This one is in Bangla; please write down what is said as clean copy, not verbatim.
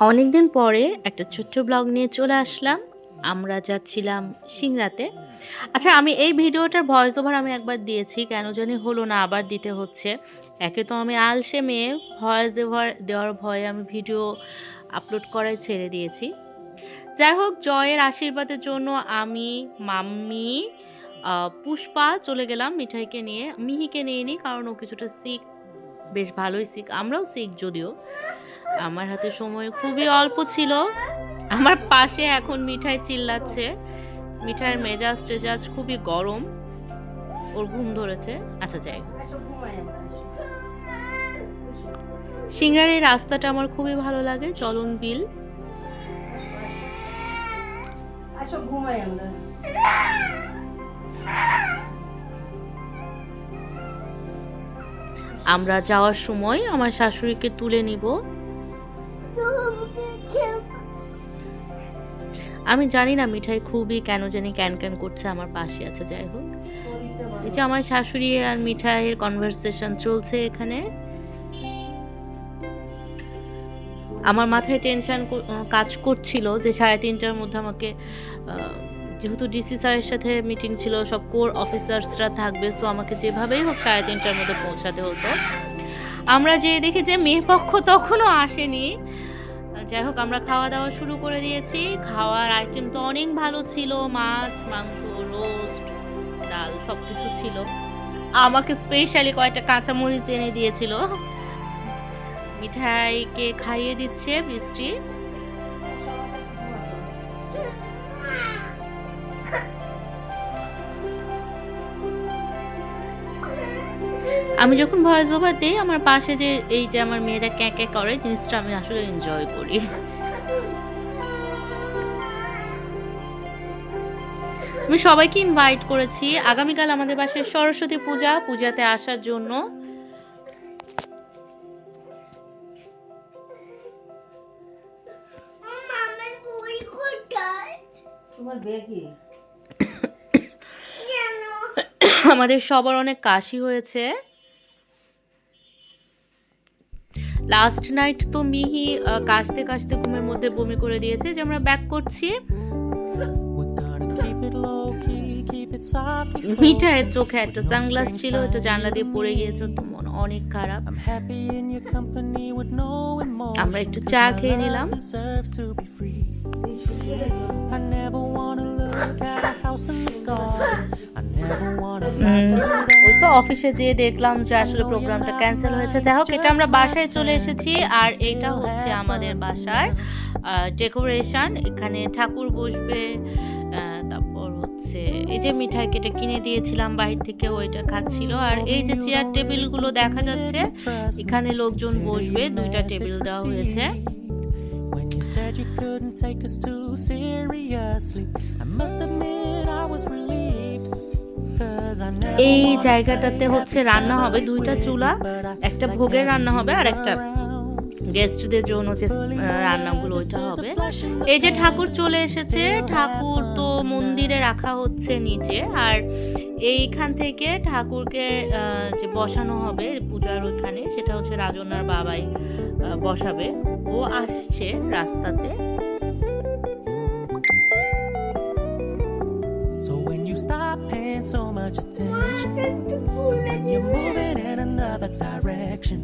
অনেকদিন পরে একটা ছোট্ট ব্লগ নিয়ে চলে আসলাম। আমরা যাচ্ছিলাম সিংড়াতে। আচ্ছা, আমি এই ভিডিওটার ভয়েস ওভার আমি একবার দিয়েছি, কেন জানি হলো না, আবার দিতে হচ্ছে। একে তো আমি আলসে মেয়ে, ভয়েস ওভার দেওয়ার ভয়ে আমি ভিডিও আপলোড করাই ছেড়ে দিয়েছি। যাই হোক, জয়ের আশীর্বাদের জন্য আমি, মাম্মি, পুষ্পা চলে গেলাম মিঠাইকে নিয়ে। মিহিকে নিয়ে নিই, কারণ ও কিছুটা সিক, বেশ ভালোই সিক, আমরাও সিক যদিও। আমার হাতে সময় খুবই অল্প ছিল। আমার পাশে এখন মিঠাই চিল্লাচ্ছে। মিঠাইয়ের মেজাজ টেজাজ খুবই গরম, ওর ঘুম ধরেছে। আচ্ছা, যাই হোক, সিংড়ার এই রাস্তাটা আমার খুবই ভালো লাগে, চলন বিল। আমরা যাওয়ার সময় আমার শাশুড়িকে তুলে নিব। আমি জানি না মিঠাই খুবই কেন জানি ক্যান ক্যান করছে, আমার পাশে আছে। যাই হোক, এই যে আমার শাশুড়ি আর মিঠাইয়ের কনভারসেশন চলছে এখানে। আমার মাথায় টেনশন কাজ করছিল যে 3:30টার মধ্যে আমাকে, যেহেতু ডিসি স্যারের সাথে মিটিং ছিল, সব কোর অফিসার্সরা থাকবে, সো আমাকে যেভাবেই হোক 3:30টার মধ্যে পৌঁছাতে হতো। আমরা যে দেখি যে মেয়ে পক্ষ তখনও আসেনি। যাই হোক, আমরা খাওয়া দাওয়া শুরু করে দিয়েছি। খাওয়ার আইটেম তো অনেক ভালো ছিল, মাছ, মাংস, রোস্ট, ডাল, সব কিছু ছিল। আমাকে স্পেশালি কয়েকটা কাঁচামরিচ এনে দিয়েছিল। মিঠাইকে খাইয়ে দিচ্ছে বৃষ্টি। আমি যখন ভয়েস ওভার দিই, আমার পাশে যে এই যে আমার মেয়েরা ক্যাঁ ক্যাঁ করে, জিনিসটা আমি আসলে এনজয় করি। আমি সবাইকে ইনভাইট করেছি আগামীকাল আমাদের বাসায় সরস্বতী পূজা, পূজাতে আসার জন্য। আমাদের সবার অনেক কাশি হয়েছে। লাস্ট নাইট তো মিহি কাশতে কাশতে ঘুমের মধ্যে বমি করে দিয়েছে। যে আমরা ব্যাক করছি, মিঠাইয়ের চোখে একটা সানগ্লাস ছিল, এটা জানলা দিয়ে পড়ে গিয়েছে, তো মন অনেক খারাপ। আমরা একটু চা খেয়ে নিলাম। ওই তো অফিসে যেয়ে দেখলাম যে আসলে প্রোগ্রামটা ক্যান্সেল হয়েছে। যাই হোক, এটা আমরা বাসায় চলে এসেছি। আর এটা হচ্ছে আমাদের বাসার ডেকোরেশন। এখানে ঠাকুর বসবে, তারপর হচ্ছে এই যে মিঠাই কেটে কিনে দিয়েছিলাম বাইরে থেকে, ওইটা খাচ্ছিল। আর এই যে চেয়ার টেবিলগুলো দেখা যাচ্ছে, এখানে লোকজন বসবে, 2টা টেবিল দেওয়া হয়েছে। When you said you couldn't take us too seriously, I must admit I was relieved. এই জায়গাটাতে হচ্ছে রান্না হবে, 2টা চুলা, একটা ভোগের রান্না হবে আর একটা গেস্টদের জন্য যে রান্নাগুলো ওইটা হবে। এই যে ঠাকুর চলে এসেছে, ঠাকুর তো মন্দিরে রাখা হচ্ছে নিচে, আর এইখান থেকে ঠাকুরকে যে বসানো হবে পূজার ওইখানে, সেটা হচ্ছে রাজনার বাবাই বসাবে। ও আসছে রাস্তাতে। So when you stop paying so much attention, and when you're moving in another direction,